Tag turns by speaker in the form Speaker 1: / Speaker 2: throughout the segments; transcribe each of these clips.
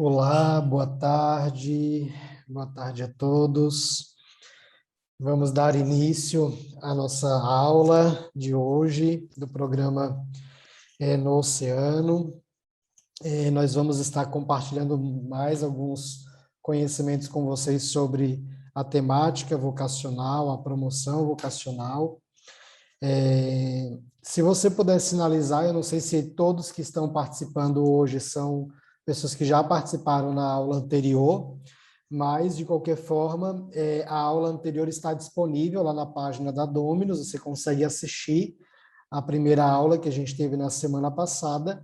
Speaker 1: Olá, boa tarde a todos. Vamos dar início à nossa aula de hoje do programa no Oceano. Nós vamos estar compartilhando mais alguns conhecimentos com vocês sobre a temática vocacional, a promoção vocacional. Se você puder sinalizar, eu não sei se todos que estão participando hoje são pessoas que já participaram na aula anterior, mas, de qualquer forma, a aula anterior está disponível lá na página da Dominus, você consegue assistir a primeira aula que a gente teve na semana passada,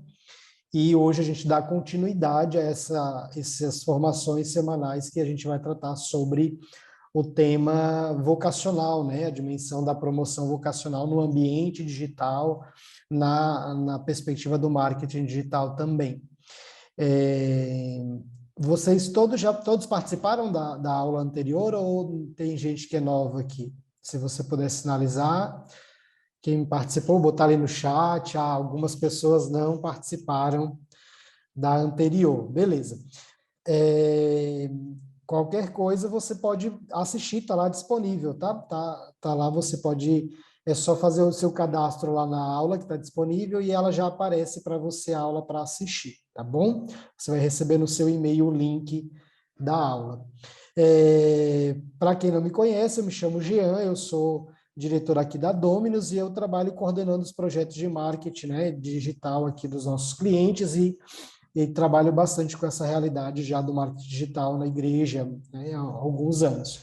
Speaker 1: e hoje a gente dá continuidade a essas formações semanais que a gente vai tratar sobre o tema vocacional, né? A dimensão da promoção vocacional no ambiente digital, na perspectiva do marketing digital também. Vocês todos participaram da aula anterior ou tem gente que é nova aqui? Se você puder sinalizar, quem participou, botar ali no chat, algumas pessoas não participaram da anterior, beleza. Qualquer coisa você pode assistir, está lá disponível, tá? Tá lá, você pode, é só fazer o seu cadastro lá na aula que está disponível e ela já aparece para você a aula para assistir, tá bom? Você vai receber no seu e-mail o link da aula. Para quem não me conhece, eu me chamo Jean, eu sou diretor aqui da Dominus e eu trabalho coordenando os projetos de marketing, né, digital aqui dos nossos clientes e trabalho bastante com essa realidade já do marketing digital na igreja, né, há alguns anos.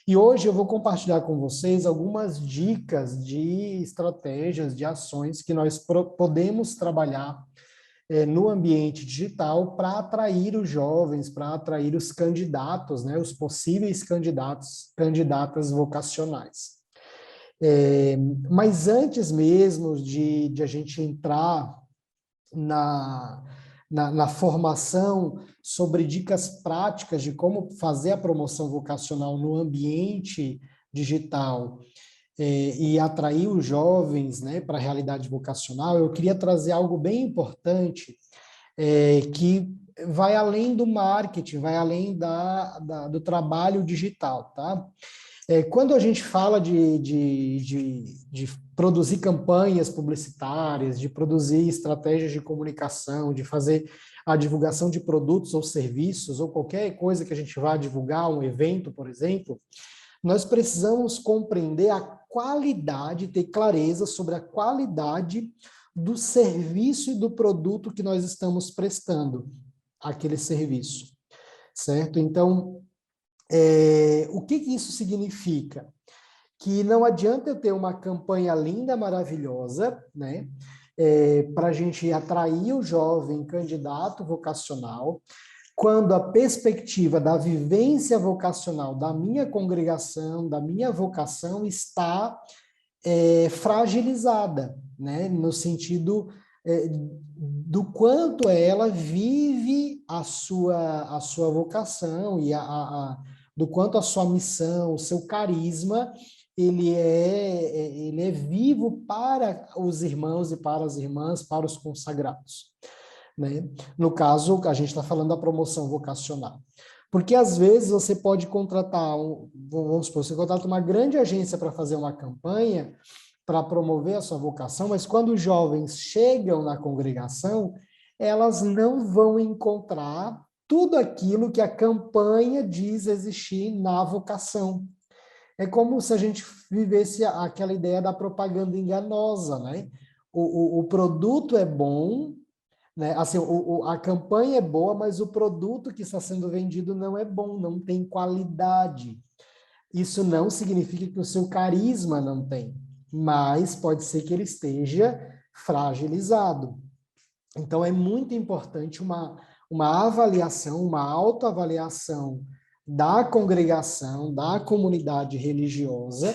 Speaker 1: E hoje eu vou compartilhar com vocês algumas dicas de estratégias, de ações que nós podemos trabalhar no ambiente digital para atrair os jovens, para atrair os candidatos, né, os possíveis candidatas vocacionais. Mas antes mesmo de a gente entrar na formação sobre dicas práticas de como fazer a promoção vocacional no ambiente digital e atrair os jovens, né, para a realidade vocacional, eu queria trazer algo bem importante que vai além do marketing, vai além do trabalho digital, tá? Quando a gente fala de produzir campanhas publicitárias, de produzir estratégias de comunicação, de fazer a divulgação de produtos ou serviços, ou qualquer coisa que a gente vá divulgar, um evento, por exemplo, nós precisamos compreender a qualidade, ter clareza sobre a qualidade do serviço e do produto que nós estamos prestando, aquele serviço, certo? Então, o que isso significa? Que não adianta eu ter uma campanha linda, maravilhosa, né? Para a gente atrair o jovem candidato vocacional, quando a perspectiva da vivência vocacional da minha congregação, da minha vocação, está fragilizada, né? No sentido do quanto ela vive a sua vocação e do quanto a sua missão, o seu carisma, ele é vivo para os irmãos e para as irmãs, para os consagrados, né? No caso, a gente está falando da promoção vocacional. Porque, às vezes, você pode contratar, vamos supor, você contrata uma grande agência para fazer uma campanha, para promover a sua vocação, mas quando os jovens chegam na congregação, elas não vão encontrar tudo aquilo que a campanha diz existir na vocação. É como se a gente vivesse aquela ideia da propaganda enganosa, né? O produto é bom, né? Assim, a campanha é boa, mas o produto que está sendo vendido não é bom, não tem qualidade. Isso não significa que o seu carisma não tem, mas pode ser que ele esteja fragilizado. Então, é muito importante uma avaliação, uma autoavaliação da congregação, da comunidade religiosa,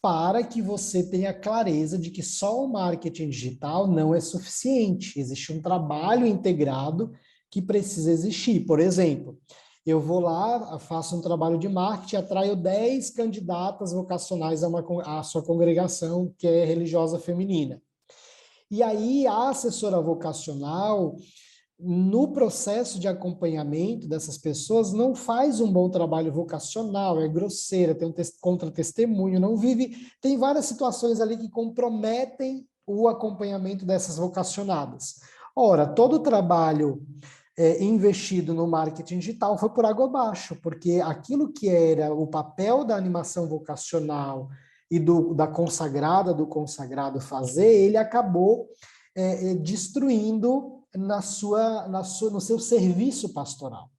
Speaker 1: para que você tenha clareza de que só o marketing digital não é suficiente. Existe um trabalho integrado que precisa existir. Por exemplo, eu vou lá, faço um trabalho de marketing, atraio 10 candidatas vocacionais à sua congregação, que é religiosa feminina. E aí a assessora vocacional, no processo de acompanhamento dessas pessoas, não faz um bom trabalho vocacional, é grosseira, tem um contra-testemunho, não vive, tem várias situações ali que comprometem o acompanhamento dessas vocacionadas. Ora, todo o trabalho investido no marketing digital foi por água abaixo, porque aquilo que era o papel da animação vocacional e da consagrada, do consagrado fazer, ele acabou destruindo no seu serviço pastoral.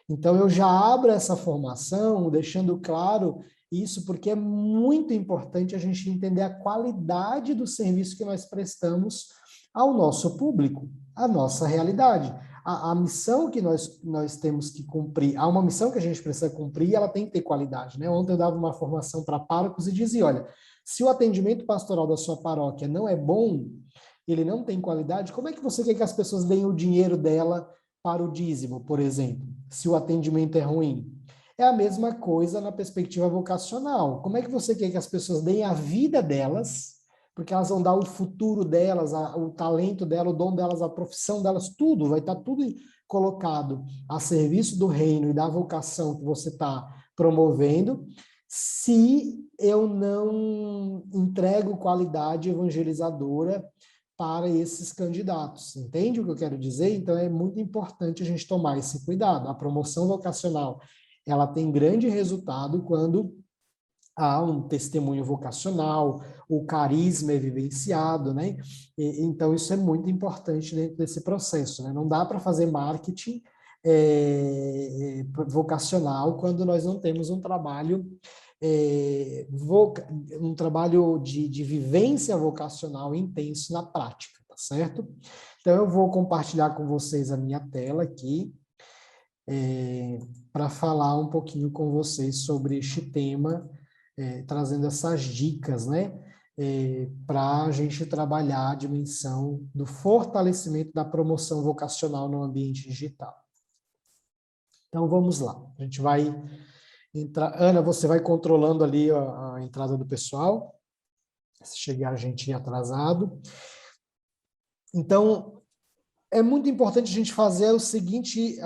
Speaker 1: Então, eu já abro essa formação, deixando claro isso, porque é muito importante a gente entender a qualidade do serviço que nós prestamos ao nosso público, à nossa realidade. A missão que nós temos que cumprir, há uma missão que a gente precisa cumprir e ela tem que ter qualidade, né? Ontem eu dava uma formação para párocos e dizia, olha, se o atendimento pastoral da sua paróquia não é bom, ele não tem qualidade, como é que você quer que as pessoas deem o dinheiro dela para o dízimo, por exemplo, se o atendimento é ruim? É a mesma coisa na perspectiva vocacional. Como é que você quer que as pessoas deem a vida delas, porque elas vão dar o futuro delas, o talento delas, o dom delas, a profissão delas, tudo, vai estar tudo colocado a serviço do reino e da vocação que você está promovendo, se eu não entrego qualidade evangelizadora para esses candidatos. Entende o que eu quero dizer? Então, é muito importante a gente tomar esse cuidado. A promoção vocacional, ela tem grande resultado quando há um testemunho vocacional, o carisma é vivenciado, né? Então, isso é muito importante dentro desse processo, né? Não dá para fazer marketing vocacional quando nós não temos um trabalho um trabalho de vivência vocacional intenso na prática, tá certo? Então, eu vou compartilhar com vocês a minha tela aqui, para falar um pouquinho com vocês sobre este tema, trazendo essas dicas, né? Para a gente trabalhar a dimensão do fortalecimento da promoção vocacional no ambiente digital. Então, vamos lá. A gente vai entrar. Ana, você vai controlando ali a entrada do pessoal, se chegar a gente atrasado. Então, é muito importante a gente fazer o seguinte,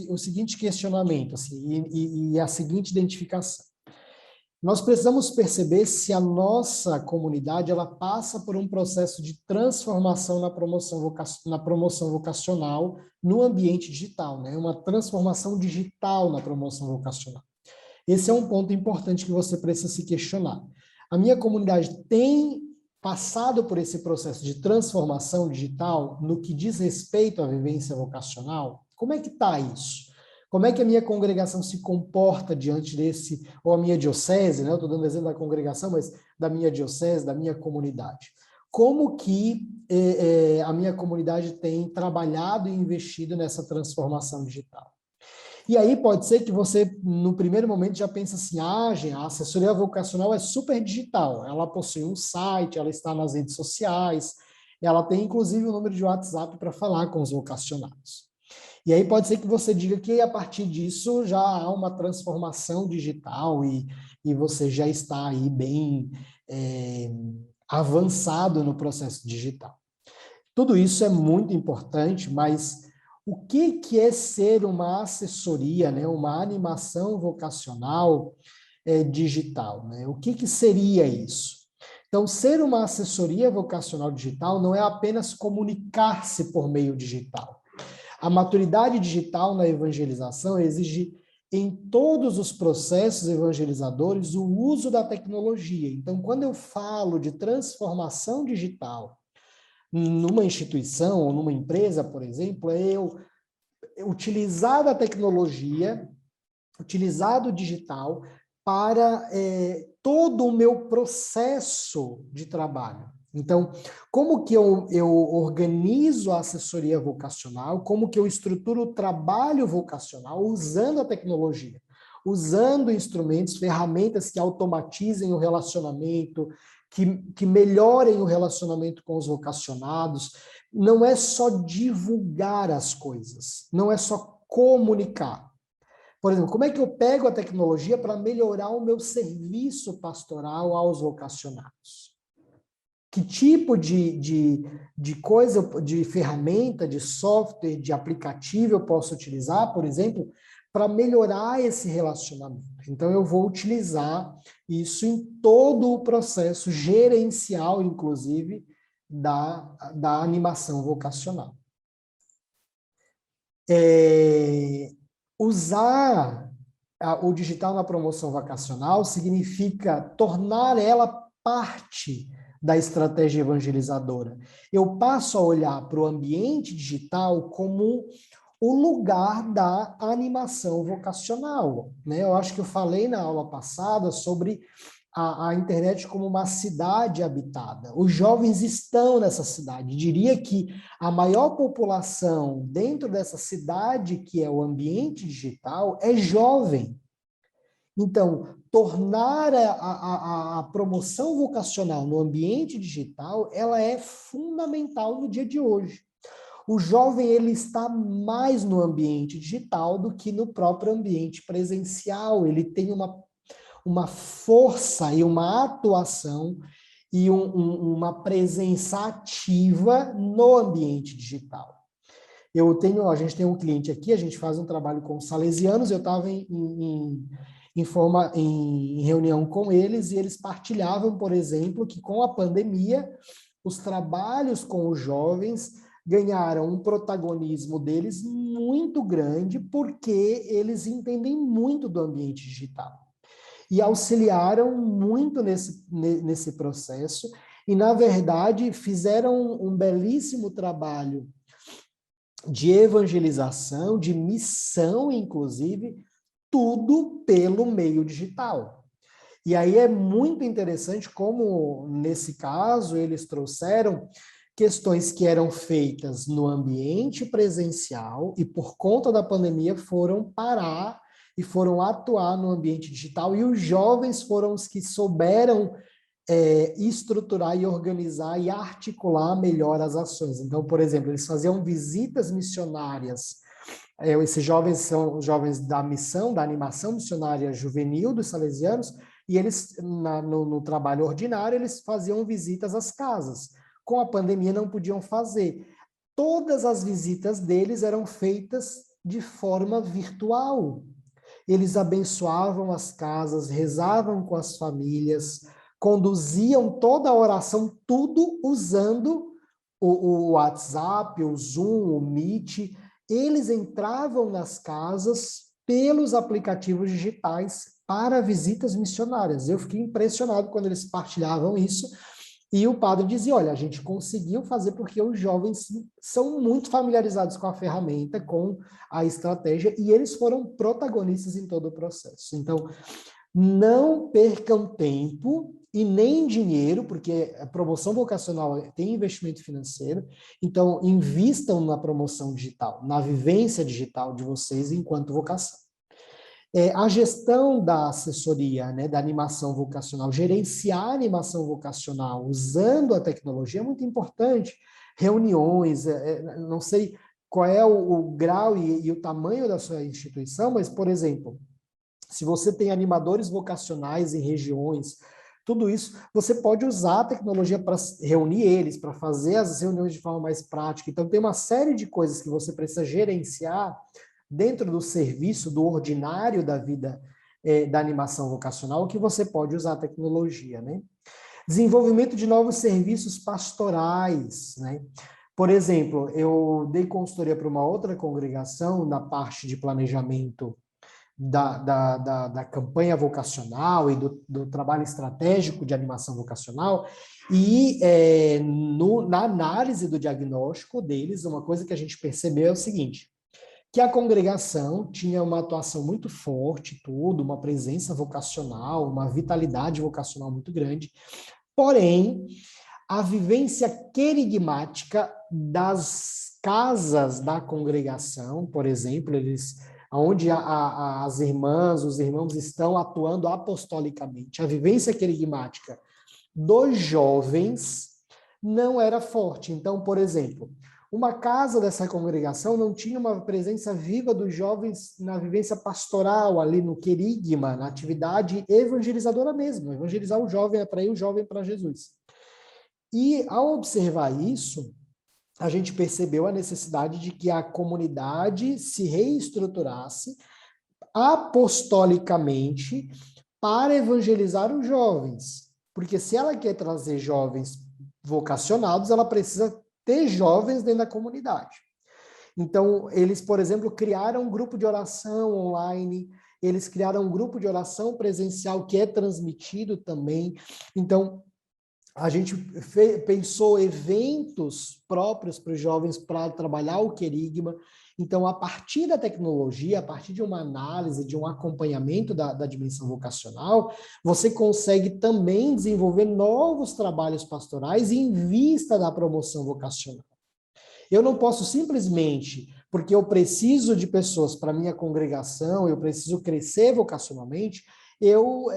Speaker 1: o seguinte questionamento assim, e a seguinte identificação. Nós precisamos perceber se a nossa comunidade ela passa por um processo de transformação na promoção vocacional no ambiente digital, né? Uma transformação digital na promoção vocacional. Esse é um ponto importante que você precisa se questionar. A minha comunidade tem passado por esse processo de transformação digital no que diz respeito à vivência vocacional? Como é que está isso? Como é que a minha congregação se comporta diante desse, ou a minha diocese, né? Eu estou dando exemplo da congregação, mas da minha diocese, da minha comunidade. Como que a minha comunidade tem trabalhado e investido nessa transformação digital? E aí pode ser que você, no primeiro momento, já pense assim, a assessoria vocacional é super digital, ela possui um site, ela está nas redes sociais, ela tem inclusive um número de WhatsApp para falar com os vocacionados. E aí pode ser que você diga que a partir disso já há uma transformação digital e você já está aí bem avançado no processo digital. Tudo isso é muito importante, mas o que é ser uma assessoria, né, uma animação vocacional digital? Né? O que seria isso? Então, ser uma assessoria vocacional digital não é apenas comunicar-se por meio digital. A maturidade digital na evangelização exige em todos os processos evangelizadores o uso da tecnologia. Então, quando eu falo de transformação digital numa instituição ou numa empresa, por exemplo, é eu utilizar a tecnologia, utilizar o digital para todo o meu processo de trabalho. Então, como que eu organizo a assessoria vocacional, como que eu estruturo o trabalho vocacional usando a tecnologia, usando instrumentos, ferramentas que automatizem o relacionamento, que melhorem o relacionamento com os vocacionados. Não é só divulgar as coisas, não é só comunicar. Por exemplo, como é que eu pego a tecnologia para melhorar o meu serviço pastoral aos vocacionados? Que tipo de coisa, de ferramenta, de software, de aplicativo eu posso utilizar, por exemplo, para melhorar esse relacionamento? Então, eu vou utilizar isso em todo o processo gerencial, inclusive, da animação vocacional. Usar o digital na promoção vocacional significa tornar ela parte da estratégia evangelizadora. Eu passo a olhar para o ambiente digital como o lugar da animação vocacional, né? Eu acho que eu falei na aula passada sobre a internet como uma cidade habitada. Os jovens estão nessa cidade. Diria que a maior população dentro dessa cidade, que é o ambiente digital, é jovem. Então, tornar a promoção vocacional no ambiente digital, ela é fundamental no dia de hoje. O jovem, ele está mais no ambiente digital do que no próprio ambiente presencial. Ele tem uma força e uma atuação e uma presença ativa no ambiente digital. A gente tem um cliente aqui, a gente faz um trabalho com os salesianos, eu estava em reunião com eles e eles partilhavam, por exemplo, que com a pandemia, os trabalhos com os jovens ganharam um protagonismo deles muito grande, porque eles entendem muito do ambiente digital. E auxiliaram muito nesse processo, e, na verdade, fizeram um belíssimo trabalho de evangelização, de missão, inclusive, tudo pelo meio digital. E aí é muito interessante como, nesse caso, eles trouxeram questões que eram feitas no ambiente presencial e, por conta da pandemia, foram parar e foram atuar no ambiente digital, e os jovens foram os que souberam estruturar e organizar e articular melhor as ações. Então, por exemplo, eles faziam visitas missionárias. Esses jovens são os jovens da missão, da animação missionária juvenil dos salesianos, e eles, no trabalho ordinário, eles faziam visitas às casas. Com a pandemia, não podiam fazer. Todas as visitas deles eram feitas de forma virtual. Eles abençoavam as casas, rezavam com as famílias, conduziam toda a oração, tudo usando o WhatsApp, o Zoom, o Meet. Eles entravam nas casas pelos aplicativos digitais para visitas missionárias. Eu fiquei impressionado quando eles partilhavam isso, e o padre dizia, olha, a gente conseguiu fazer porque os jovens são muito familiarizados com a ferramenta, com a estratégia, e eles foram protagonistas em todo o processo. Então, não percam tempo e nem dinheiro, porque a promoção vocacional tem investimento financeiro, então invistam na promoção digital, na vivência digital de vocês enquanto vocação. A gestão da assessoria, né, da animação vocacional, gerenciar a animação vocacional usando a tecnologia é muito importante. Reuniões, não sei qual é o grau e o tamanho da sua instituição, mas, por exemplo, se você tem animadores vocacionais em regiões, tudo isso, você pode usar a tecnologia para reunir eles, para fazer as reuniões de forma mais prática. Então, tem uma série de coisas que você precisa gerenciar dentro do serviço, do ordinário da vida da animação vocacional, que você pode usar a tecnologia, né? Desenvolvimento de novos serviços pastorais, né? Por exemplo, eu dei consultoria para uma outra congregação na parte de planejamento da campanha vocacional e do trabalho estratégico de animação vocacional, e na análise do diagnóstico deles, uma coisa que a gente percebeu é o seguinte, que a congregação tinha uma atuação muito forte, uma presença vocacional, uma vitalidade vocacional muito grande, porém, a vivência querigmática das casas da congregação, por exemplo, onde as irmãs, os irmãos estão atuando apostolicamente, a vivência querigmática dos jovens não era forte. Então, por exemplo, uma casa dessa congregação não tinha uma presença viva dos jovens na vivência pastoral, ali no querigma, na atividade evangelizadora mesmo, evangelizar o jovem, atrair o jovem para Jesus. E, ao observar isso, a gente percebeu a necessidade de que a comunidade se reestruturasse apostolicamente para evangelizar os jovens. Porque se ela quer trazer jovens vocacionados, ela precisa ter jovens dentro da comunidade. Então, eles, por exemplo, criaram um grupo de oração online, eles criaram um grupo de oração presencial que é transmitido também. Então, a gente pensou eventos próprios para os jovens para trabalhar o querigma. Então, a partir da tecnologia, a partir de uma análise, de um acompanhamento da dimensão vocacional, você consegue também desenvolver novos trabalhos pastorais em vista da promoção vocacional. Eu não posso simplesmente, porque eu preciso de pessoas para minha congregação, eu preciso crescer vocacionalmente, eu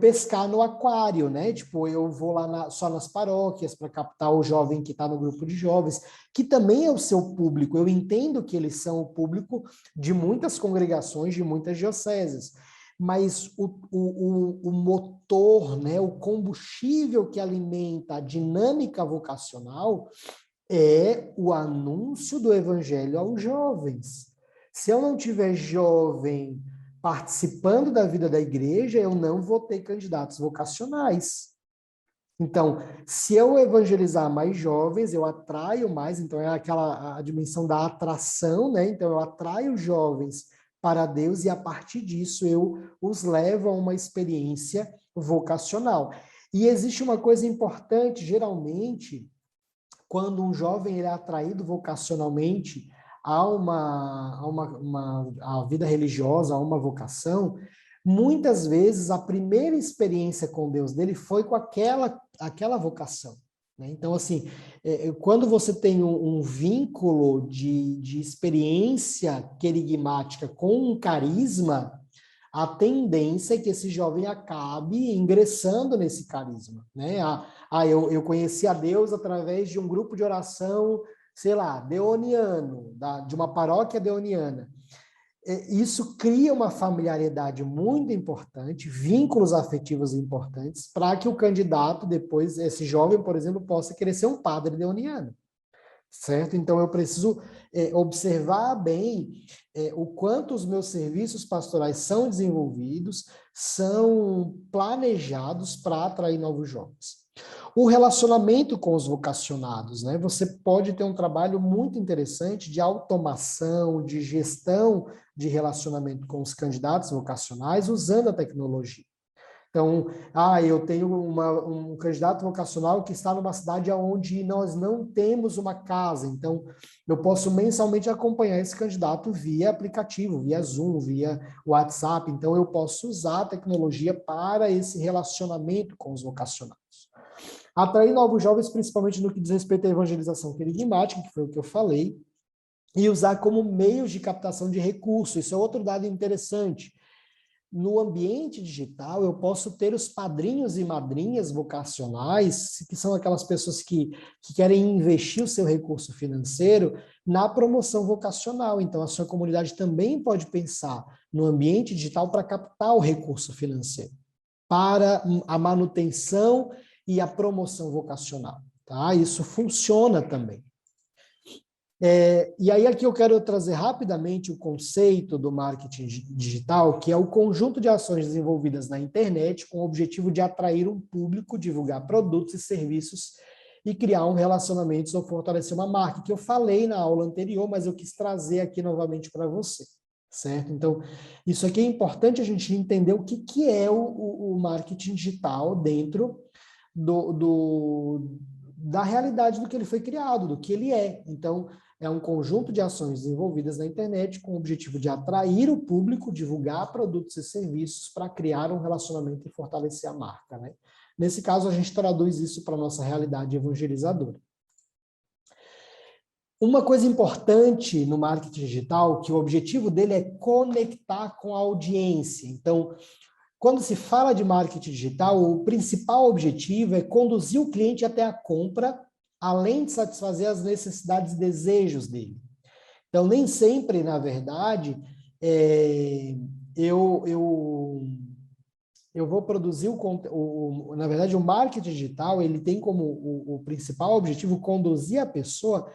Speaker 1: pescar no aquário, né? Tipo, eu vou lá só nas paróquias para captar o jovem que está no grupo de jovens, que também é o seu público. Eu entendo que eles são o público de muitas congregações, de muitas dioceses. Mas o motor, né? O combustível que alimenta a dinâmica vocacional é o anúncio do evangelho aos jovens. Se eu não tiver jovem participando da vida da igreja, eu não vou ter candidatos vocacionais. Então, se eu evangelizar mais jovens, eu atraio mais, então é a dimensão da atração, né? Então eu atraio jovens para Deus e a partir disso eu os levo a uma experiência vocacional. E existe uma coisa importante, geralmente, quando um jovem ele é atraído vocacionalmente a vida religiosa, a uma vocação, muitas vezes a primeira experiência com Deus dele foi com aquela vocação. Né? Então, assim, quando você tem um vínculo de experiência querigmática com um carisma, a tendência é que esse jovem acabe ingressando nesse carisma, né? Eu conheci a Deus através de um grupo de oração, sei lá, deoniano, de uma paróquia deoniana. Isso cria uma familiaridade muito importante, vínculos afetivos importantes, para que o candidato depois, esse jovem, por exemplo, possa querer ser um padre deoniano. Certo? Então, eu preciso observar bem o quanto os meus serviços pastorais são desenvolvidos, são planejados para atrair novos jovens. O relacionamento com os vocacionados, né? Você pode ter um trabalho muito interessante de automação, de gestão de relacionamento com os candidatos vocacionais usando a tecnologia. Então, eu tenho um candidato vocacional que está numa cidade onde nós não temos uma casa, então eu posso mensalmente acompanhar esse candidato via aplicativo, via Zoom, via WhatsApp, então eu posso usar a tecnologia para esse relacionamento com os vocacionados. Atrair novos jovens, principalmente no que diz respeito à evangelização querigmática, que foi o que eu falei, e usar como meios de captação de recursos. Isso é outro dado interessante. No ambiente digital, eu posso ter os padrinhos e madrinhas vocacionais, que são aquelas pessoas que querem investir o seu recurso financeiro na promoção vocacional. Então, a sua comunidade também pode pensar no ambiente digital para captar o recurso financeiro, para a manutenção e a promoção vocacional. Tá? Isso funciona também. E aí aqui eu quero trazer rapidamente o conceito do marketing digital, que é o conjunto de ações desenvolvidas na internet com o objetivo de atrair um público, divulgar produtos e serviços e criar um relacionamento ou fortalecer uma marca, que eu falei na aula anterior, mas eu quis trazer aqui novamente para você, certo? Então, isso aqui é importante a gente entender o que é o marketing digital dentro da realidade do que ele foi criado, do que ele é. Então, é um conjunto de ações desenvolvidas na internet com o objetivo de atrair o público, divulgar produtos e serviços para criar um relacionamento e fortalecer a marca, né? Nesse caso, a gente traduz isso para a nossa realidade evangelizadora. Uma coisa importante no marketing digital, que o objetivo dele é conectar com a audiência. Então, quando se fala de marketing digital, o principal objetivo é conduzir o cliente até a compra, além de satisfazer as necessidades e desejos dele. Então, nem sempre, na verdade, eu eu vou produzir na verdade, o marketing digital, ele tem como o principal objetivo conduzir a pessoa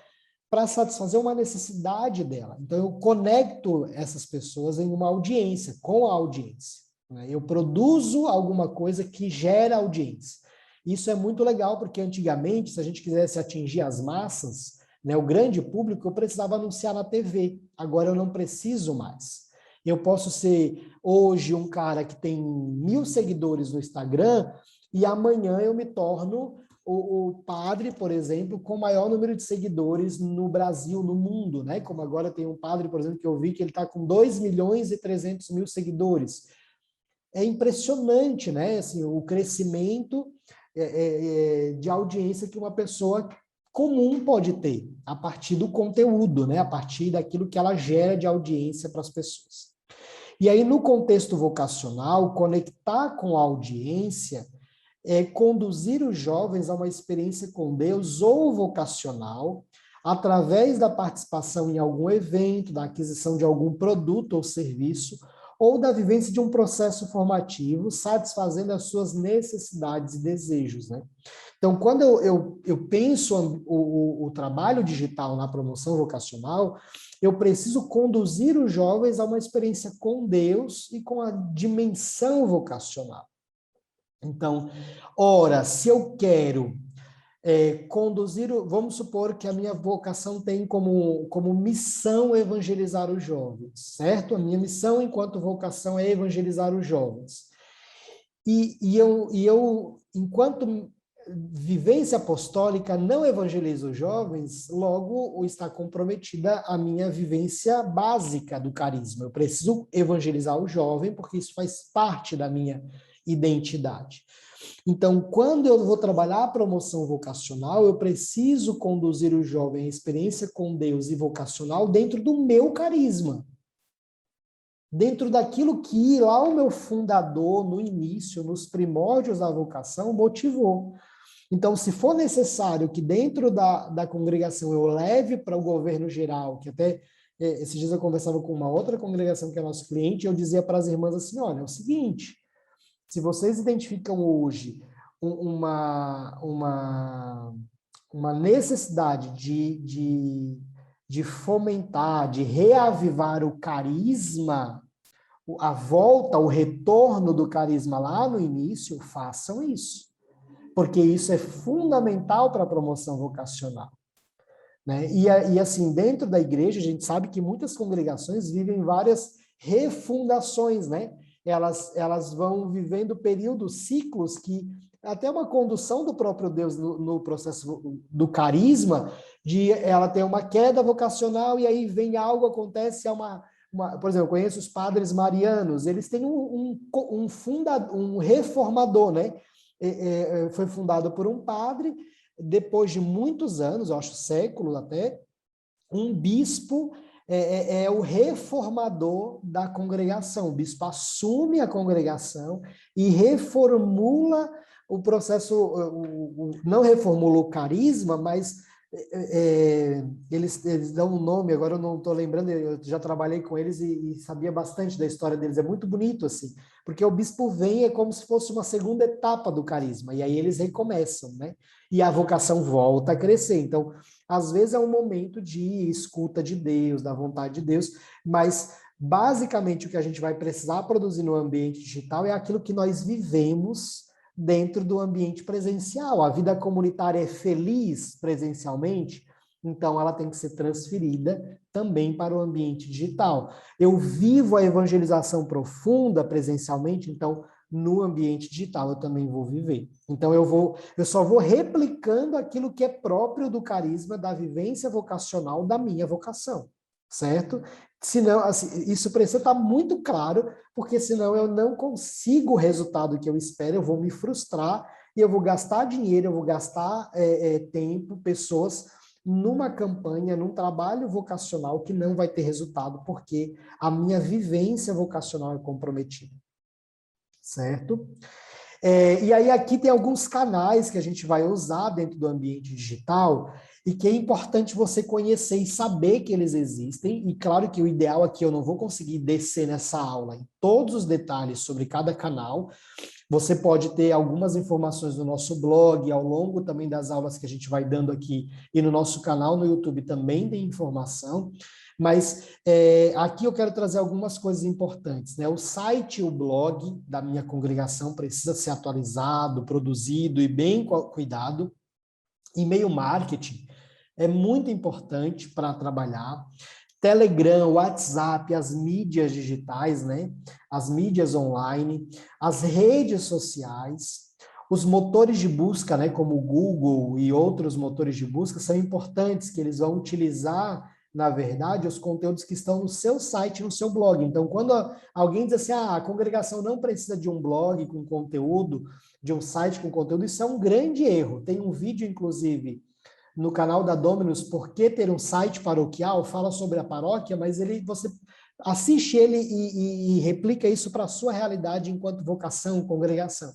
Speaker 1: para satisfazer uma necessidade dela. Então, eu conecto essas pessoas em uma audiência, com a audiência, né? Eu produzo alguma coisa que gera audiência. Isso é muito legal, porque antigamente, se a gente quisesse atingir as massas, né, o grande público, eu precisava anunciar na TV. Agora eu não preciso mais. Eu posso ser, hoje, um cara que tem 1.000 seguidores no Instagram e amanhã eu me torno o padre, por exemplo, com o maior número de seguidores no Brasil, no mundo, né? Como agora tem um padre, por exemplo, que eu vi que ele está com 2.300.000 seguidores. É impressionante, né? Assim, o crescimento de audiência que uma pessoa comum pode ter a partir do conteúdo, né? A partir daquilo que ela gera de audiência para as pessoas. E aí, no contexto vocacional, conectar com a audiência é conduzir os jovens a uma experiência com Deus ou vocacional, através da participação em algum evento, da aquisição de algum produto ou serviço, ou da vivência de um processo formativo, satisfazendo as suas necessidades e desejos, né? Então, quando eu penso o trabalho digital na promoção vocacional, eu preciso conduzir os jovens a uma experiência com Deus e com a dimensão vocacional. Então, ora, se eu quero conduzir, vamos supor que a minha vocação tem como missão evangelizar os jovens, certo? A minha missão enquanto vocação é evangelizar os jovens. E eu, enquanto vivência apostólica, não evangelizo os jovens, logo está comprometida a minha vivência básica do carisma. Eu preciso evangelizar o jovem, porque isso faz parte da minha identidade. Então, quando eu vou trabalhar a promoção vocacional, eu preciso conduzir o jovem à experiência com Deus e vocacional dentro do meu carisma. Dentro daquilo que lá o meu fundador, no início, nos primórdios da vocação, motivou. Então, se for necessário que dentro da congregação eu leve para o governo geral, que até esses dias eu conversava com uma outra congregação que é nosso cliente, e eu dizia para as irmãs assim, olha, é o seguinte, se vocês identificam hoje uma necessidade de fomentar, de reavivar o carisma, a volta, o retorno do carisma lá no início, façam isso. Porque isso é fundamental para a promoção vocacional. Né? E assim, dentro da igreja, a gente sabe que muitas congregações vivem várias refundações, né? Elas vão vivendo períodos, ciclos que até uma condução do próprio Deus no processo do carisma, de ela ter uma queda vocacional e aí vem algo, acontece, por exemplo, eu conheço os padres marianos, eles têm um reformador, né? Foi fundado por um padre, depois de muitos anos, eu acho séculos até, um bispo é o reformador da congregação. O bispo assume a congregação e reformula o processo, não reformula o carisma, mas eles dão um nome, agora eu não estou lembrando, eu já trabalhei com eles e sabia bastante da história deles, é muito bonito assim, porque o bispo vem, é como se fosse uma segunda etapa do carisma, e aí eles recomeçam, né? E a vocação volta a crescer, então às vezes é um momento de escuta de Deus, da vontade de Deus, mas basicamente o que a gente vai precisar produzir no ambiente digital é aquilo que nós vivemos dentro do ambiente presencial. A vida comunitária é feliz presencialmente, então ela tem que ser transferida também para o ambiente digital. Eu vivo a evangelização profunda presencialmente, então no ambiente digital eu também vou viver. Então eu só vou replicando aquilo que é próprio do carisma, da vivência vocacional da minha vocação, certo? Senão, assim, isso precisa estar muito claro, porque senão eu não consigo o resultado que eu espero, eu vou me frustrar e eu vou gastar dinheiro, eu vou gastar tempo, pessoas numa campanha, num trabalho vocacional que não vai ter resultado, porque a minha vivência vocacional é comprometida. Certo? E aí aqui tem alguns canais que a gente vai usar dentro do ambiente digital e que é importante você conhecer e saber que eles existem. E claro que o ideal aqui, eu não vou conseguir descer nessa aula em todos os detalhes sobre cada canal. Você pode ter algumas informações no nosso blog, ao longo também das aulas que a gente vai dando aqui, e no nosso canal no YouTube também tem informação. Mas aqui eu quero trazer algumas coisas importantes, né? O site e o blog da minha congregação precisa ser atualizado, produzido e bem cuidado. E-mail marketing é muito importante para trabalhar. Telegram, WhatsApp, as mídias digitais, né? As mídias online, as redes sociais, os motores de busca, né? Como o Google e outros motores de busca, são importantes, que eles vão utilizar, na verdade, os conteúdos que estão no seu site, no seu blog. Então, quando alguém diz assim, a congregação não precisa de um blog com conteúdo, de um site com conteúdo, isso é um grande erro. Tem um vídeo, inclusive, no canal da Dominus, Por que ter um site paroquial, fala sobre a paróquia, mas você assiste ele e replica isso para a sua realidade enquanto vocação, congregação.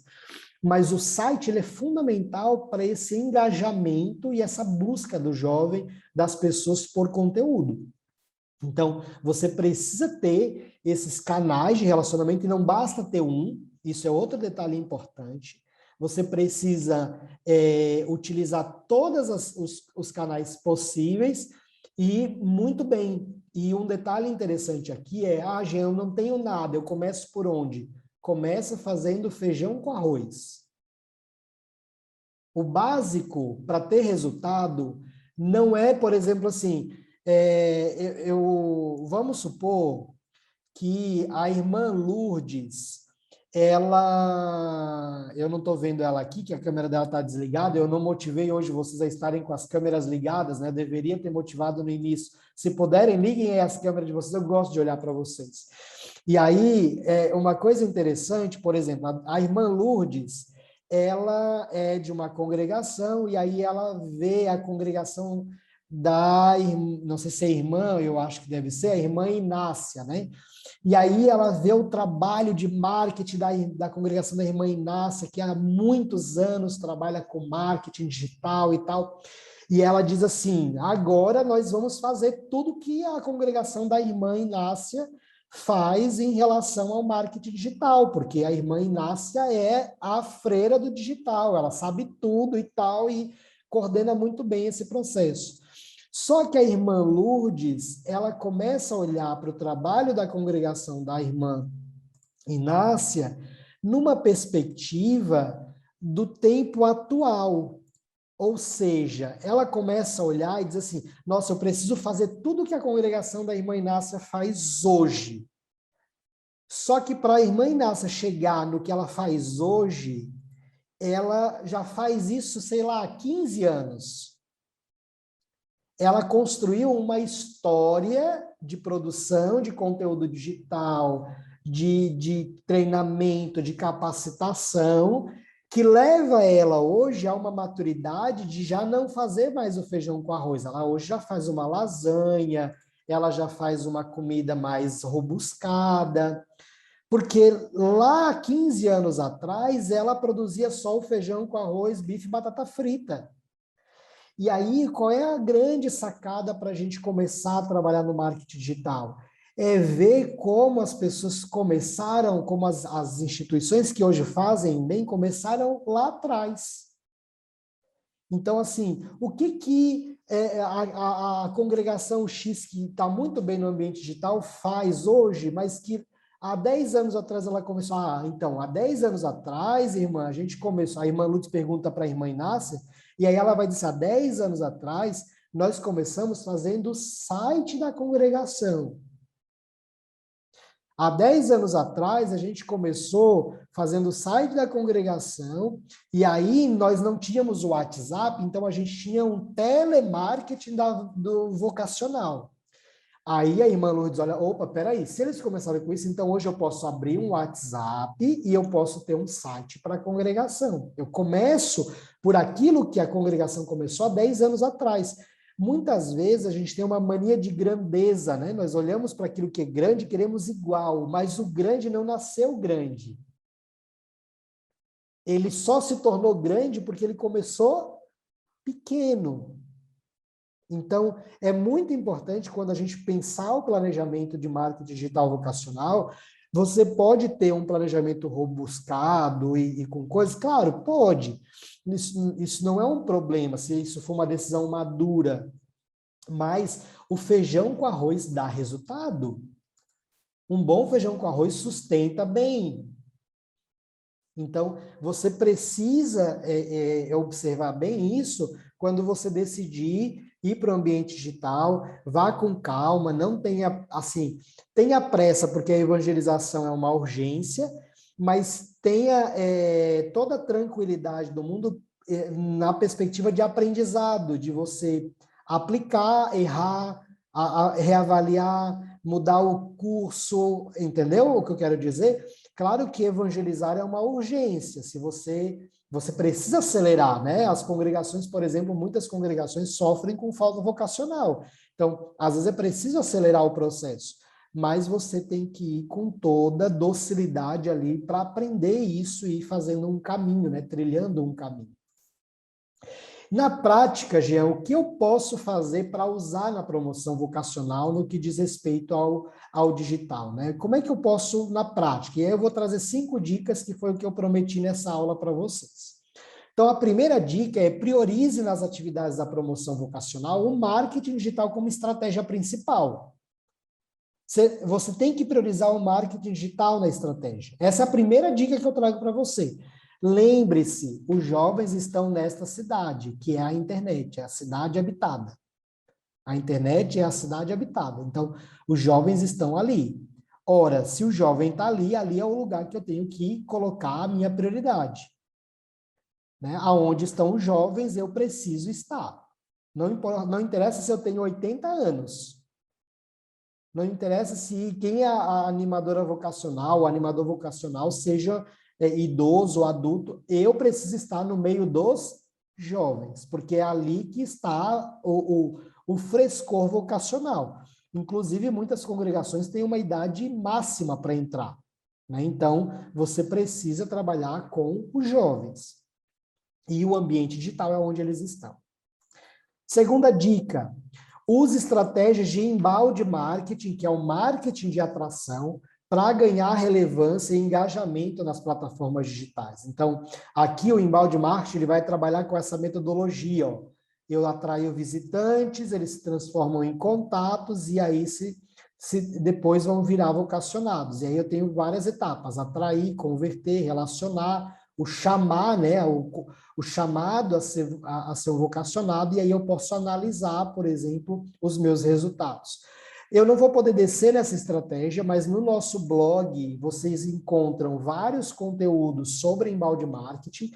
Speaker 1: Mas o site ele é fundamental para esse engajamento e essa busca do jovem, das pessoas por conteúdo. Então, você precisa ter esses canais de relacionamento, e não basta ter um, isso é outro detalhe importante. Você precisa utilizar todos os canais possíveis e muito bem. E um detalhe interessante aqui é, Jean, eu não tenho nada, eu começo por onde? Começa fazendo feijão com arroz. O básico para ter resultado não é, por exemplo, assim, vamos supor que a irmã Lourdes, eu não estou vendo ela aqui, que a câmera dela está desligada, eu não motivei hoje vocês a estarem com as câmeras ligadas, né? Deveria ter motivado no início. Se puderem, liguem aí as câmeras de vocês, eu gosto de olhar para vocês. E aí, uma coisa interessante, por exemplo, a irmã Lourdes, ela é de uma congregação, e aí ela vê a congregação não sei se é irmã, eu acho que deve ser, a irmã Inácia, né? E aí ela vê o trabalho de marketing da congregação da irmã Inácia, que há muitos anos trabalha com marketing digital e tal, e ela diz assim, agora nós vamos fazer tudo que a congregação da irmã Inácia faz em relação ao marketing digital, porque a irmã Inácia é a freira do digital, ela sabe tudo e tal, e coordena muito bem esse processo. Só que a irmã Lourdes, ela começa a olhar para o trabalho da congregação da irmã Inácia numa perspectiva do tempo atual. Ou seja, ela começa a olhar e diz assim, nossa, eu preciso fazer tudo o que a congregação da irmã Inácia faz hoje. Só que para a irmã Inácia chegar no que ela faz hoje, ela já faz isso, sei lá, há 15 anos. Ela construiu uma história de produção de conteúdo digital, de treinamento, de capacitação, que leva ela hoje a uma maturidade de já não fazer mais o feijão com arroz. Ela hoje já faz uma lasanha, ela já faz uma comida mais robuscada, porque lá 15 anos atrás ela produzia só o feijão com arroz, bife e batata frita. E aí, qual é a grande sacada para a gente começar a trabalhar no marketing digital? É ver como as pessoas começaram, como as instituições que hoje fazem bem, começaram lá atrás. Então, assim, o que a congregação X, que está muito bem no ambiente digital, faz hoje, mas que há 10 anos atrás ela começou. Então, há 10 anos atrás, irmã, a gente começou. A irmã Lutz pergunta para a irmã Inácia, e aí ela vai dizer: há 10 anos atrás, nós começamos fazendo o site da congregação. Há 10 anos atrás, a gente começou fazendo o site da congregação, e aí nós não tínhamos o WhatsApp, então a gente tinha um telemarketing do vocacional. Aí a irmã Lourdes olha, opa, peraí, se eles começaram com isso, então hoje eu posso abrir um WhatsApp e eu posso ter um site para a congregação. Eu começo por aquilo que a congregação começou há 10 anos atrás. Muitas vezes a gente tem uma mania de grandeza, né? Nós olhamos para aquilo que é grande e queremos igual, mas o grande não nasceu grande. ele só se tornou grande porque ele começou pequeno. Então, é muito importante quando a gente pensar o planejamento de marketing digital vocacional, você pode ter um planejamento robuscado e com coisas, claro, pode. Isso não é um problema, se isso for uma decisão madura, mas o feijão com arroz dá resultado. Um bom feijão com arroz sustenta bem. Então, você precisa observar bem isso quando você decidir ir para o ambiente digital, vá com calma, não tenha, assim, tenha pressa, porque a evangelização é uma urgência, mas tenha toda a tranquilidade do mundo na perspectiva de aprendizado, de você aplicar, errar, reavaliar, mudar o curso, entendeu o que eu quero dizer? Claro que evangelizar é uma urgência, se você precisa acelerar, né? As congregações, por exemplo, muitas congregações sofrem com falta vocacional. Então, às vezes é preciso acelerar o processo, mas você tem que ir com toda docilidade ali para aprender isso e ir fazendo um caminho, né? Trilhando um caminho. Na prática, Jean, o que eu posso fazer para usar na promoção vocacional no que diz respeito ao digital, né? Como é que eu posso na prática? E aí eu vou trazer 5 dicas, que foi o que eu prometi nessa aula para vocês. Então, a primeira dica é priorize nas atividades da promoção vocacional o marketing digital como estratégia principal. Você tem que priorizar o marketing digital na estratégia. Essa é a primeira dica que eu trago para você. Lembre-se, os jovens estão nesta cidade, que é a internet, é a cidade habitada. A internet é a cidade habitada. Então, os jovens estão ali. Ora, se o jovem está ali, ali é o lugar que eu tenho que colocar a minha prioridade. Né? Aonde estão os jovens, eu preciso estar. Não interessa se eu tenho 80 anos. Não interessa se quem é a animadora vocacional, o animador vocacional, seja idoso ou adulto, eu preciso estar no meio dos jovens, porque é ali que está o frescor vocacional. Inclusive, muitas congregações têm uma idade máxima para entrar, né? Então, você precisa trabalhar com os jovens. E o ambiente digital é onde eles estão. Segunda dica, use estratégias de embalde marketing, que é o marketing de atração, para ganhar relevância e engajamento nas plataformas digitais. Então, aqui o embalde marketing ele vai trabalhar com essa metodologia. Ó. Eu atraio visitantes, eles se transformam em contatos e aí depois vão virar vocacionados. E aí eu tenho várias etapas: atrair, converter, relacionar, o chamar, né, o chamado a ser um vocacionado, e aí eu posso analisar, por exemplo, os meus resultados. Eu não vou poder descer nessa estratégia, mas no nosso blog vocês encontram vários conteúdos sobre embalde marketing,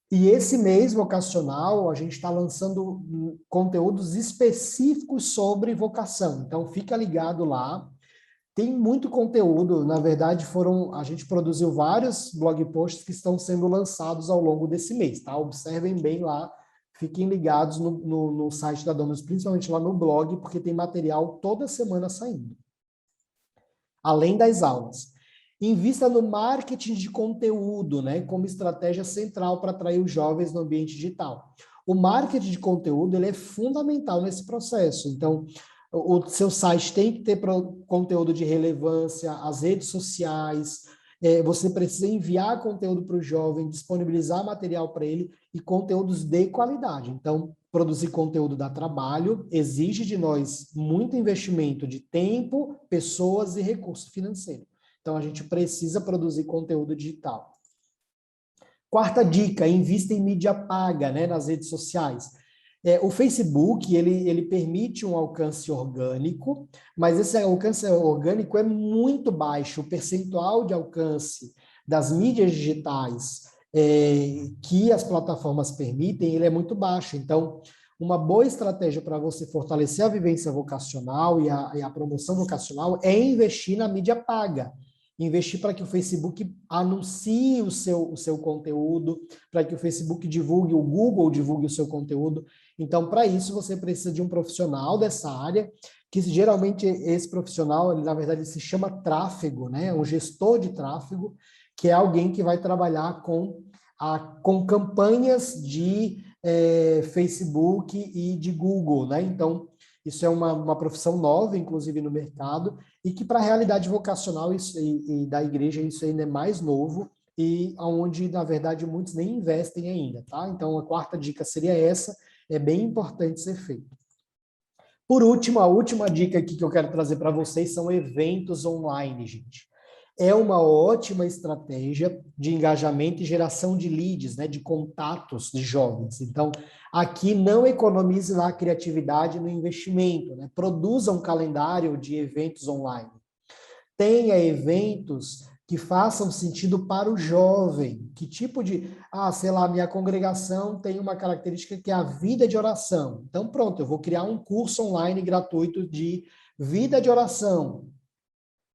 Speaker 1: e esse mês vocacional a gente está lançando conteúdos específicos sobre vocação, então fica ligado lá. Tem muito conteúdo, na verdade a gente produziu vários blog posts que estão sendo lançados ao longo desse mês, tá? Observem bem lá, fiquem ligados no site da Dominus, principalmente lá no blog, porque tem material toda semana saindo. Além das aulas. Invista no marketing de conteúdo, né, como estratégia central para atrair os jovens no ambiente digital. O marketing de conteúdo, ele é fundamental nesse processo, então o seu site tem que ter conteúdo de relevância, as redes sociais, você precisa enviar conteúdo para o jovem, disponibilizar material para ele e conteúdos de qualidade. Então, produzir conteúdo dá trabalho, exige de nós muito investimento de tempo, pessoas e recurso financeiro. Então, a gente precisa produzir conteúdo digital. Quarta dica, invista em mídia paga, né, nas redes sociais. O Facebook, ele permite um alcance orgânico, mas esse alcance orgânico é muito baixo. O percentual de alcance das mídias digitais que as plataformas permitem, ele é muito baixo. Então, uma boa estratégia para você fortalecer a vivência vocacional e a promoção vocacional é investir na mídia paga. Investir para que o Facebook anuncie o seu conteúdo, para que o Facebook divulgue, o Google divulgue o seu conteúdo. Então, para isso, você precisa de um profissional dessa área, que geralmente esse profissional, ele, na verdade, se chama tráfego, né? Um gestor de tráfego, que é alguém que vai trabalhar com com campanhas de Facebook e de Google, né? Então, isso é uma profissão nova, inclusive, no mercado, e que para a realidade vocacional isso, e da igreja isso ainda é mais novo, e onde, na verdade, muitos nem investem ainda, tá? Então, a quarta dica seria essa, é bem importante ser feito. Por último, a última dica aqui que eu quero trazer para vocês são eventos online, gente. É uma ótima estratégia de engajamento e geração de leads, né, de contatos de jovens. Então, aqui não economize lá a criatividade no investimento, né? Produza um calendário de eventos online. Tenha eventos que façam sentido para o jovem. Que tipo de... sei lá, minha congregação tem uma característica que é a vida de oração. Então, pronto, eu vou criar um curso online gratuito de vida de oração.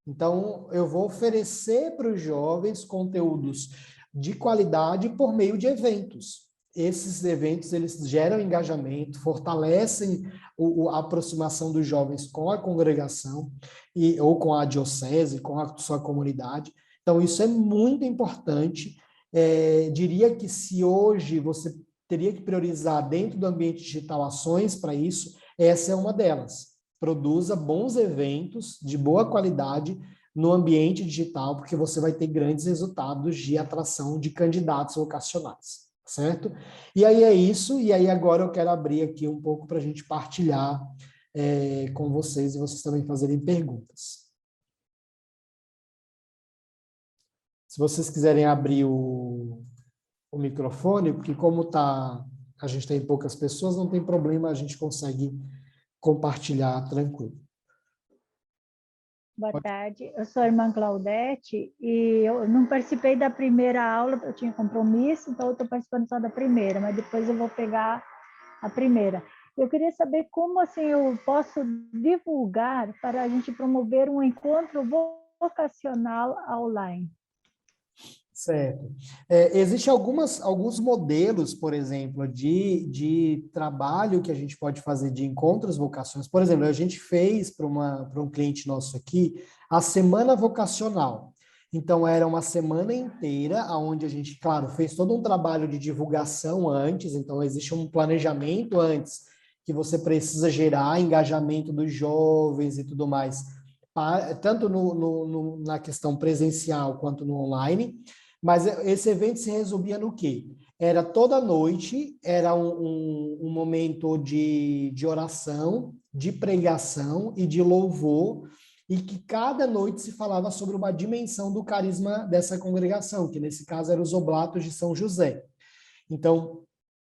Speaker 1: Então, eu vou oferecer para os jovens conteúdos de qualidade por meio de eventos. Esses eventos, eles geram engajamento, fortalecem a aproximação dos jovens com a congregação, ou com a diocese, com a sua comunidade. Então, isso é muito importante. Diria que se hoje você teria que priorizar dentro do ambiente digital ações para isso, essa é uma delas. Produza bons eventos de boa qualidade no ambiente digital, porque você vai ter grandes resultados de atração de candidatos vocacionais, certo? E aí é isso, e aí agora eu quero abrir aqui um pouco para a gente partilhar com vocês e vocês também fazerem perguntas. Se vocês quiserem abrir o microfone, porque como a gente tem poucas pessoas, não tem problema, a gente consegue compartilhar tranquilo.
Speaker 2: Boa tarde, eu sou a irmã Claudete e eu não participei da primeira aula, eu tinha compromisso, então eu estou participando só da primeira, mas depois eu vou pegar a primeira. Eu queria saber como assim eu posso divulgar para a gente promover um encontro vocacional online.
Speaker 1: Certo. Existem alguns modelos, por exemplo, de trabalho que a gente pode fazer de encontros vocacionais. Por exemplo, a gente fez para um cliente nosso aqui a semana vocacional. Então, era uma semana inteira onde a gente, claro, fez todo um trabalho de divulgação antes, então existe um planejamento antes, que você precisa gerar engajamento dos jovens e tudo mais, tanto na questão presencial quanto no online. Mas esse evento se resumia no quê? Era toda noite, era um momento de oração, de pregação e de louvor, e que cada noite se falava sobre uma dimensão do carisma dessa congregação, que nesse caso eram os Oblatos de São José. Então,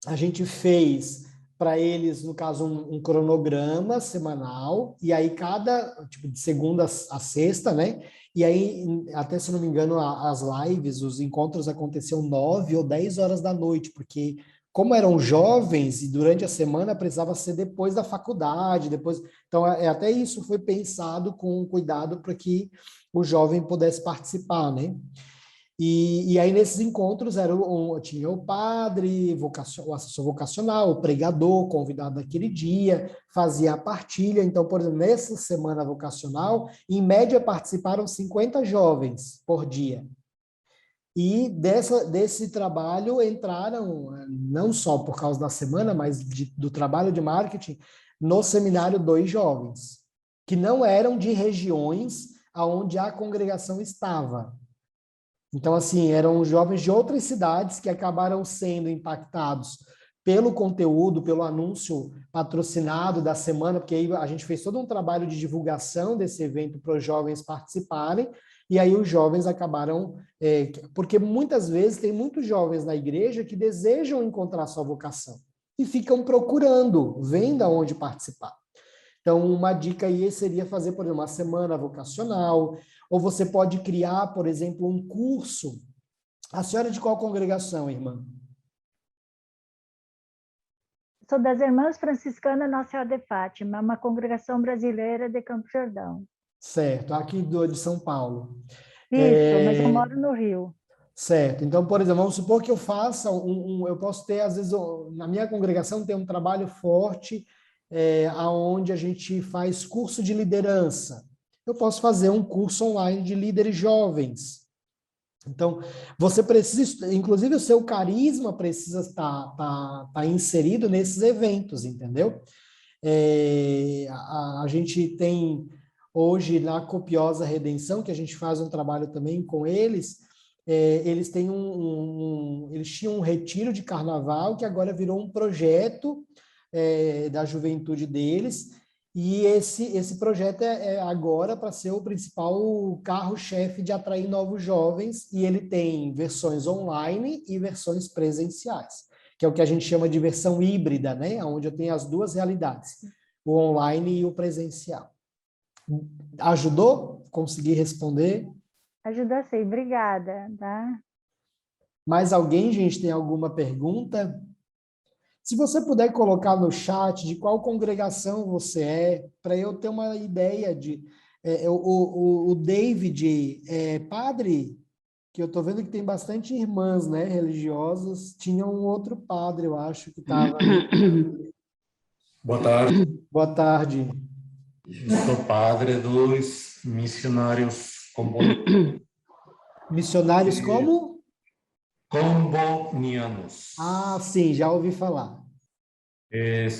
Speaker 1: a gente fez para eles, no caso, um cronograma semanal, e aí tipo, de segunda a sexta, né? E aí, até se não me engano, as lives, os encontros aconteciam 9 ou 10 horas da noite, porque como eram jovens e durante a semana precisava ser depois da faculdade, depois... Então, até isso foi pensado com cuidado para que o jovem pudesse participar, né? E aí, nesses encontros, tinha o padre, o assessor vocacional, o pregador, convidado daquele dia, fazia a partilha. Então, por exemplo, nessa semana vocacional, em média, participaram 50 jovens por dia. E desse trabalho entraram, não só por causa da semana, mas do trabalho de marketing, no seminário 2 jovens, que não eram de regiões onde a congregação estava. Então, assim, eram jovens de outras cidades que acabaram sendo impactados pelo conteúdo, pelo anúncio patrocinado da semana, porque aí a gente fez todo um trabalho de divulgação desse evento para os jovens participarem, e aí os jovens acabaram... porque muitas vezes tem muitos jovens na igreja que desejam encontrar sua vocação e ficam procurando, vendo aonde participar. Então, uma dica aí seria fazer, por exemplo, uma semana vocacional, ou você pode criar, por exemplo, um curso. A senhora é de qual congregação, irmã?
Speaker 2: Sou das Irmãs Franciscanas Nossa Senhora de Fátima, uma congregação brasileira de Campo Jordão.
Speaker 1: Certo, aqui de São Paulo.
Speaker 2: Isso, mas eu moro no Rio.
Speaker 1: Certo. Então, por exemplo, vamos supor que eu faça eu posso ter, às vezes, na minha congregação tem um trabalho forte, aonde a gente faz curso de liderança. Eu posso fazer um curso online de líderes jovens. Então, você precisa, inclusive o seu carisma precisa estar inserido nesses eventos, entendeu? A gente tem hoje na Copiosa Redenção, que a gente faz um trabalho também com eles, eles têm eles tinham um retiro de carnaval que agora virou um projeto da juventude deles, e esse projeto é agora para ser o principal carro-chefe de atrair novos jovens, e ele tem versões online e versões presenciais, que é o que a gente chama de versão híbrida, né? Onde eu tenho as duas realidades, o online e o presencial. Ajudou? Consegui responder?
Speaker 2: Ajudou sim, obrigada, tá?
Speaker 1: Mais alguém, gente, tem alguma pergunta? Se você puder colocar no chat de qual congregação você é, para eu ter uma ideia de... o David é padre, que eu estou vendo que tem bastante irmãs, né, religiosas. Tinha um outro padre, eu acho, que estava ali.
Speaker 3: Boa tarde.
Speaker 1: Boa tarde.
Speaker 3: Eu sou padre dos missionários
Speaker 1: Missionários como?
Speaker 3: combonianos.
Speaker 1: Ah, sim, já ouvi falar.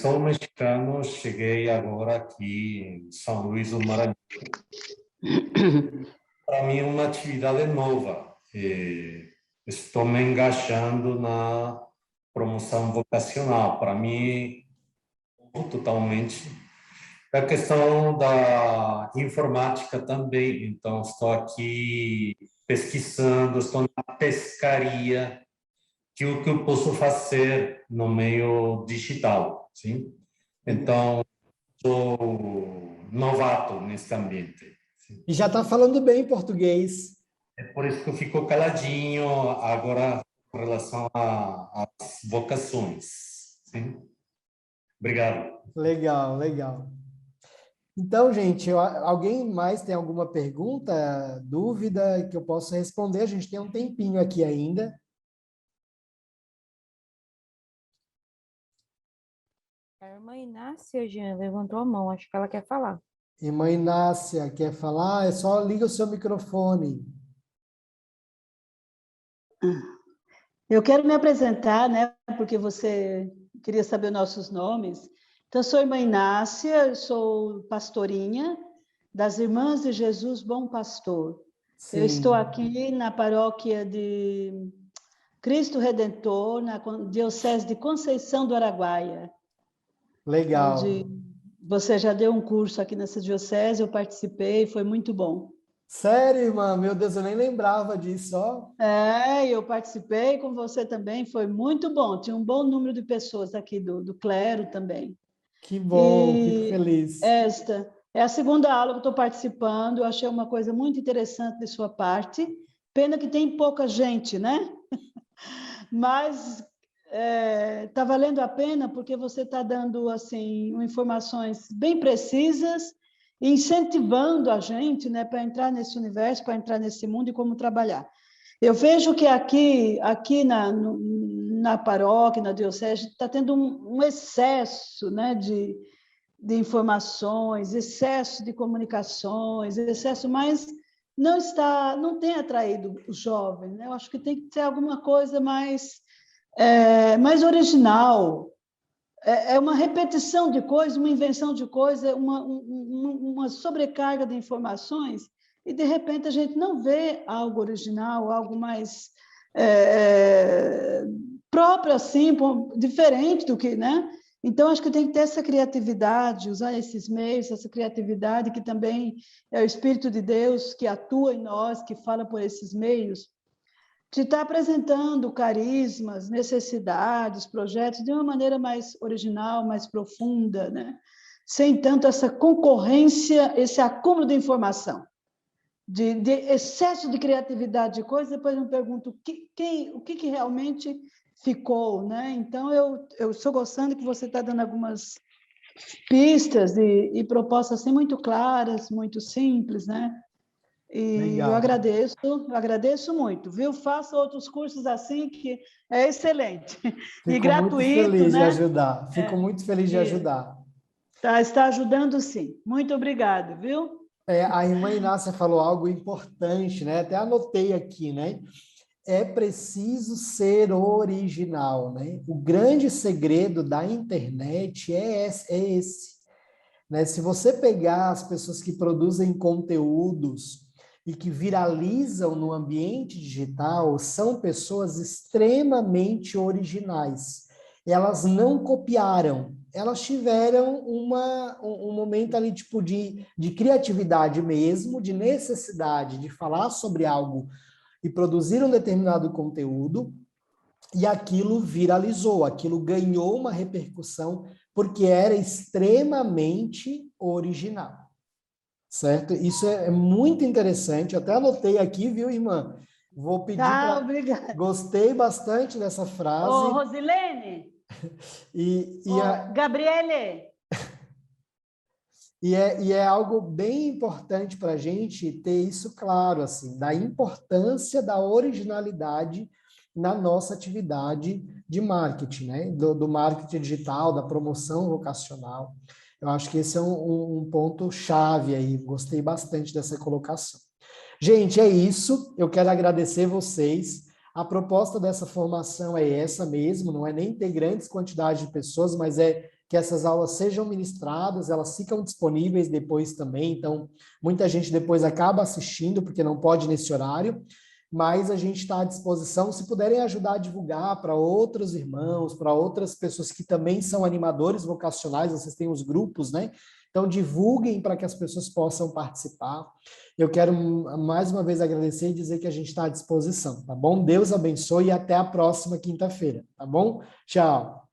Speaker 3: Sou mexicano, cheguei agora aqui em São Luís do Maranhão. Para mim é uma atividade nova. Estou me engajando na promoção vocacional. Para mim, totalmente. A questão da informática também. Então, estou aqui pesquisando, estou na pescaria, que o que eu posso fazer no meio digital, sim? Então, sou novato nesse ambiente. Sim?
Speaker 1: E já está falando bem português.
Speaker 3: É por isso que eu fico caladinho agora com relação às vocações, sim? Obrigado.
Speaker 1: Legal, legal. Então, gente, alguém mais tem alguma pergunta, dúvida que eu possa responder? A gente tem um tempinho aqui ainda.
Speaker 4: A irmã Inácia, Jean, levantou a mão, acho que ela quer falar.
Speaker 1: Irmã Inácia, quer falar? É só liga o seu microfone.
Speaker 5: Eu quero me apresentar, né, porque você queria saber nossos nomes. Então, eu sou irmã Inácia, sou pastorinha das Irmãs de Jesus Bom Pastor.
Speaker 1: Sim.
Speaker 5: Eu estou aqui na paróquia de Cristo Redentor, na Diocese de Conceição do Araguaia.
Speaker 1: Legal.
Speaker 5: Onde você já deu um curso aqui nessa diocese, eu participei, foi muito bom.
Speaker 1: Sério, irmã? Meu Deus, eu nem lembrava disso, ó.
Speaker 5: Eu participei com você também, foi muito bom. Tinha um bom número de pessoas aqui do clero também.
Speaker 1: Que bom, fico
Speaker 5: E
Speaker 1: feliz.
Speaker 5: esta é a segunda aula que eu estou participando, eu achei uma coisa muito interessante de sua parte. Pena que tem pouca gente, né? Mas está valendo a pena porque você está dando assim informações bem precisas, incentivando a gente, né, para entrar nesse universo, para entrar nesse mundo e como trabalhar. Eu vejo que aqui na paróquia, na diocese, está tendo um excesso, né, de informações, excesso de comunicações, excesso, mas não tem atraído os jovens, né? Eu acho que tem que ser alguma coisa mais original. É uma repetição de coisas, uma invenção de coisas, uma sobrecarga de informações, e de repente a gente não vê algo original, algo mais próprio assim, diferente do que, né? Então, acho que tem que ter essa criatividade, usar esses meios, essa criatividade que também é o Espírito de Deus que atua em nós, que fala por esses meios, de estar apresentando carismas, necessidades, projetos de uma maneira mais original, mais profunda, né? Sem tanto essa concorrência, esse acúmulo de informação, de excesso de criatividade de coisas. Depois eu me pergunto o que realmente ficou, né? Então, eu estou gostando que você está dando algumas pistas e propostas assim, muito claras, muito simples, né? E
Speaker 1: Legal.
Speaker 5: eu agradeço muito, viu? Faça outros cursos assim, que é excelente. E gratuito,
Speaker 1: muito feliz
Speaker 5: né?
Speaker 1: de ajudar. Fico muito feliz de ajudar.
Speaker 5: Está ajudando, sim. Muito obrigado, viu?
Speaker 1: A irmã Inácia falou algo importante, né? Até anotei aqui, né? É preciso ser original, né? O grande segredo da internet é esse, né? Se você pegar as pessoas que produzem conteúdos e que viralizam no ambiente digital, são pessoas extremamente originais. Elas não copiaram, elas tiveram um momento ali tipo de criatividade mesmo, de necessidade de falar sobre algo e produzir um determinado conteúdo, e aquilo viralizou, aquilo ganhou uma repercussão, porque era extremamente original, certo? Isso é muito interessante, eu até anotei aqui, viu, irmã? Vou pedir para...
Speaker 5: Obrigada.
Speaker 1: Gostei bastante dessa frase.
Speaker 5: Ô, Rosilene,
Speaker 1: E
Speaker 5: Gabriele,
Speaker 1: é algo bem importante para a gente ter isso claro, assim, da importância da originalidade na nossa atividade de marketing, né? Do marketing digital, da promoção vocacional. Eu acho que esse é um ponto-chave aí, gostei bastante dessa colocação. Gente, é isso, eu quero agradecer vocês. A proposta dessa formação é essa mesmo, não é nem ter grandes quantidades de pessoas, mas é que essas aulas sejam ministradas, elas ficam disponíveis depois também, então muita gente depois acaba assistindo, porque não pode nesse horário, mas a gente está à disposição, se puderem ajudar a divulgar para outros irmãos, para outras pessoas que também são animadores vocacionais, vocês têm os grupos, né? Então divulguem para que as pessoas possam participar. Eu quero mais uma vez agradecer e dizer que a gente está à disposição, tá bom? Deus abençoe e até a próxima quinta-feira, tá bom? Tchau!